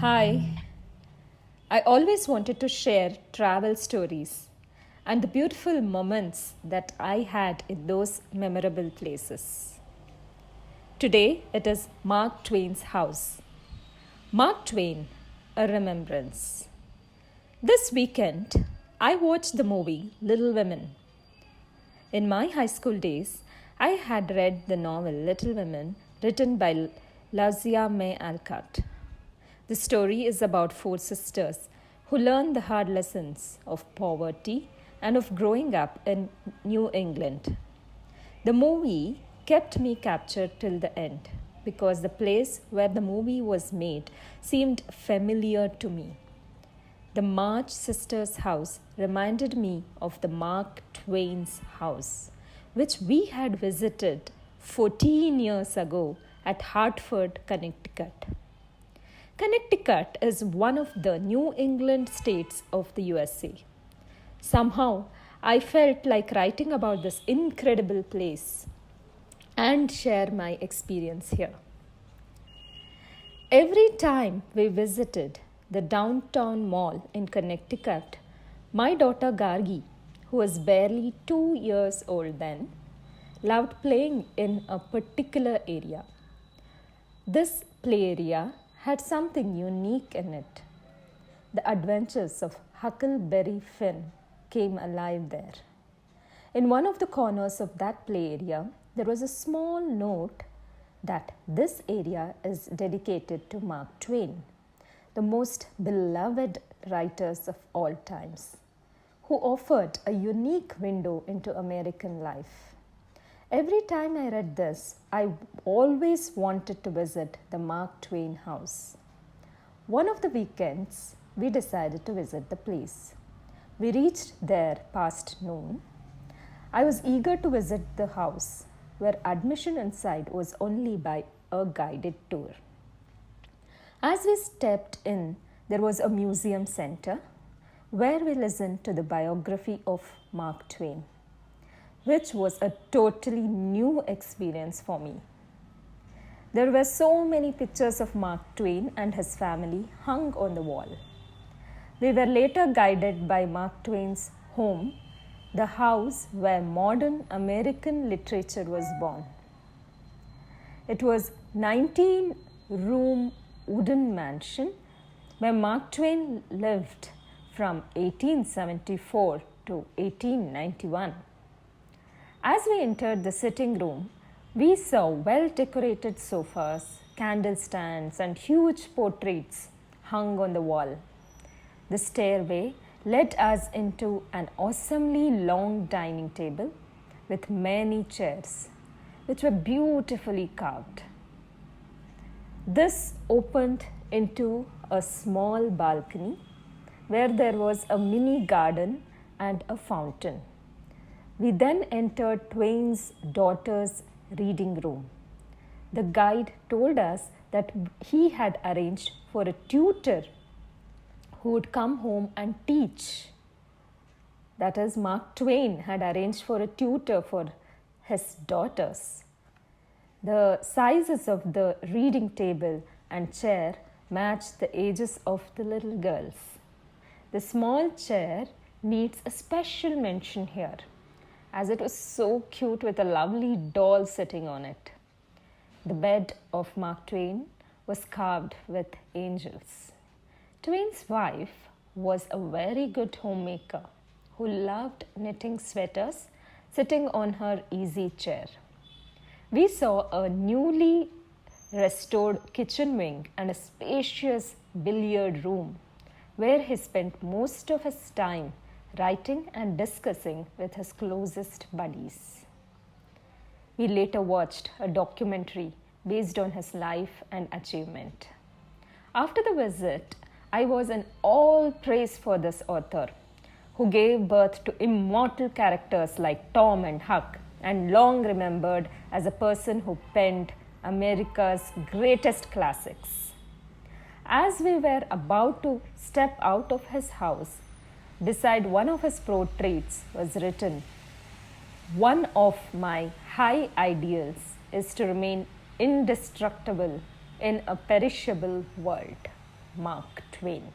Hi, I always wanted to share travel stories and the beautiful moments that I had in those memorable places. Today it is Mark Twain's house. Mark Twain, a remembrance. This weekend, I watched the movie Little Women. In my high school days, I had read the novel Little Women written by Louisa May Alcott. The story is about four sisters who learn the hard lessons of poverty and of growing up in New England. The movie kept me captured till the end because the place where the movie was made seemed familiar to me. The March sisters' house reminded me of the Mark Twain's house, which we had visited 14 years ago at Hartford, Connecticut. Connecticut is one of the New England states of the USA. Somehow, I felt like writing about this incredible place and share my experience here. Every time we visited the downtown mall in Connecticut, my daughter Gargi, who was barely 2 years old then, loved playing in a particular area. This play area had something unique in it. The adventures of Huckleberry Finn came alive there. In one of the corners of that play area, there was a small note that this area is dedicated to Mark Twain, the most beloved writers of all times, who offered a unique window into American life. Every time I read this, I always wanted to visit the Mark Twain house. One of the weekends, we decided to visit the place. We reached there past noon. I was eager to visit the house, where admission inside was only by a guided tour. As we stepped in, there was a museum center where we listened to the biography of Mark Twain, which was a totally new experience for me. There were so many pictures of Mark Twain and his family hung on the wall. We were later guided by Mark Twain's home, the house where modern American literature was born. It was 19-room wooden mansion where Mark Twain lived from 1874 to 1891. As we entered the sitting room, we saw well-decorated sofas, candle stands, and huge portraits hung on the wall. The stairway led us into an awesomely long dining table with many chairs, which were beautifully carved. This opened into a small balcony where there was a mini garden and a fountain. We then entered Twain's daughter's reading room. The guide told us that he had arranged for a tutor who would come home and teach. That is, Mark Twain had arranged for a tutor for his daughters. The sizes of the reading table and chair matched the ages of the little girls. The small chair needs a special mention here, as it was so cute with a lovely doll sitting on it. The bed of Mark Twain was carved with angels. Twain's wife was a very good homemaker who loved knitting sweaters sitting on her easy chair. We saw a newly restored kitchen wing and a spacious billiard room where he spent most of his time writing and discussing with his closest buddies. We later watched a documentary based on his life and achievement. After the visit, I was in all praise for this author, who gave birth to immortal characters like Tom and Huck, and long remembered as a person who penned America's greatest classics. As we were about to step out of his house, beside one of his portraits was written, "One of my high ideals is to remain indestructible in a perishable world." Mark Twain.